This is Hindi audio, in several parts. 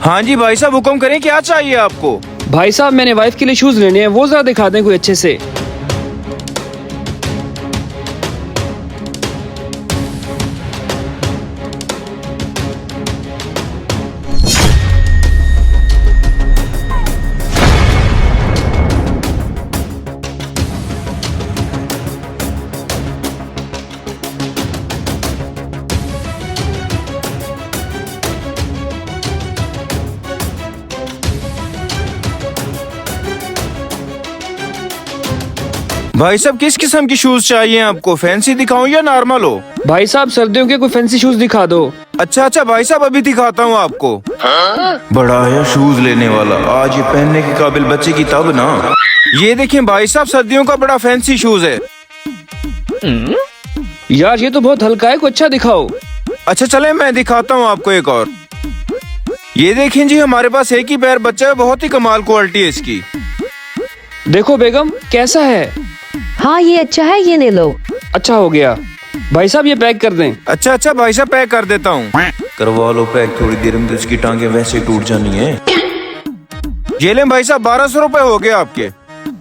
हाँ जी भाई साहब, हुक्म करें, क्या चाहिए आपको? भाई साहब मैंने वाइफ के लिए शूज लेने हैं, वो जरा दिखा दें कोई अच्छे से। भाई साहब किस किस्म की शूज चाहिए आपको? फैंसी दिखाऊं या नॉर्मल हो? भाई साहब सर्दियों के कोई फैंसी शूज दिखा दो। अच्छा भाई साहब, अभी दिखाता हूँ आपको। बड़ा है शूज लेने वाला, आज ये पहनने के काबिल बच्चे की तब ना। ये देखें भाई साहब, सर्दियों का बड़ा फैंसी शूज है। यार ये तो बहुत हल्का है, कुछ अच्छा दिखाओ। अच्छा चले मैं दिखाता हूँ आपको एक और। ये देखें जी, हमारे पास एक ही पैर बच्चा है, बहुत ही कमाल क्वालिटी है इसकी। देखो बेगम कैसा है? हाँ ये अच्छा है, ये ले लो। अच्छा हो गया। भाई साहब ये पैक कर दें। अच्छा भाई साहब, पैक कर देता हूँ। करवा लो पैक, थोड़ी देर में तो इसकी टांगे वैसे टूट जानी है। ये लें भाई साहब, 1200 रुपए हो गए आपके।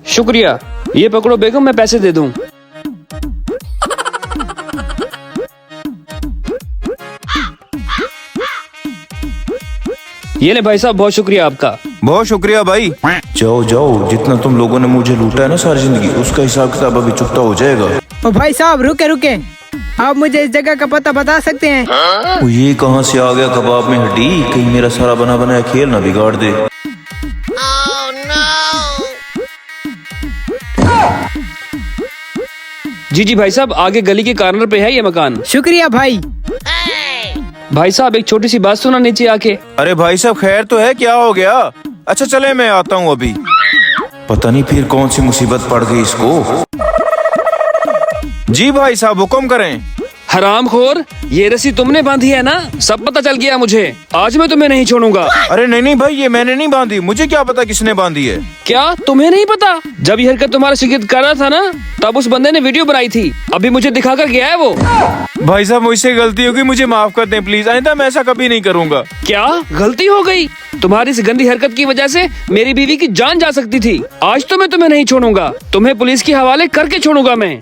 शुक्रिया। ये पकड़ो बेगम, मैं पैसे दे दूं। ये ले भाई साहब, बहुत शुक्रिया आपका। बहुत शुक्रिया भाई। जाओ जाओ, जितना तुम लोगों ने मुझे लूटा है ना सारी जिंदगी, उसका हिसाब किताब अभी चुकता हो जाएगा। ओ भाई साहब रुके रुके, आप मुझे इस जगह का पता बता सकते हैं? वो ये कहाँ से आ गया कबाब में हड्डी? कहीं मेरा सारा बना बनाया खेल ना बिगाड़ दे। जी भाई साहब, आगे गली के कॉर्नर पे है ये मकान। शुक्रिया भाई। भाई साहब एक छोटी सी बात सुना नीचे आके। अरे भाई साहब खैर तो है, क्या हो गया? अच्छा चले मैं आता हूँ अभी। पता नहीं फिर कौन सी मुसीबत पड़ गई इसको। जी भाई साहब हुक्म करें। हरामखोर, ये रस्सी तुमने बांधी है ना? सब पता चल गया मुझे, आज मैं तुम्हें नहीं छोड़ूंगा। अरे नहीं भाई, ये मैंने नहीं बांधी, मुझे क्या पता किसने बांधी है। क्या तुम्हें नहीं पता? जब ये हरकत तुम्हारा शिकायत कर रहा था ना, तब उस बंदे ने वीडियो बनाई थी, अभी मुझे दिखा कर गया है वो। भाई साहब मुझसे गलती होगी, मुझे माफ कर दें प्लीज, आइंदा मैं ऐसा कभी नहीं करूँगा। क्या गलती हो गई? तुम्हारी इस गंदी हरकत की वजह से मेरी बीवी की जान जा सकती थी। आज तो मैं तुम्हें नहीं छोड़ूंगा, तुम्हें पुलिस के हवाले करके छोड़ूंगा मैं।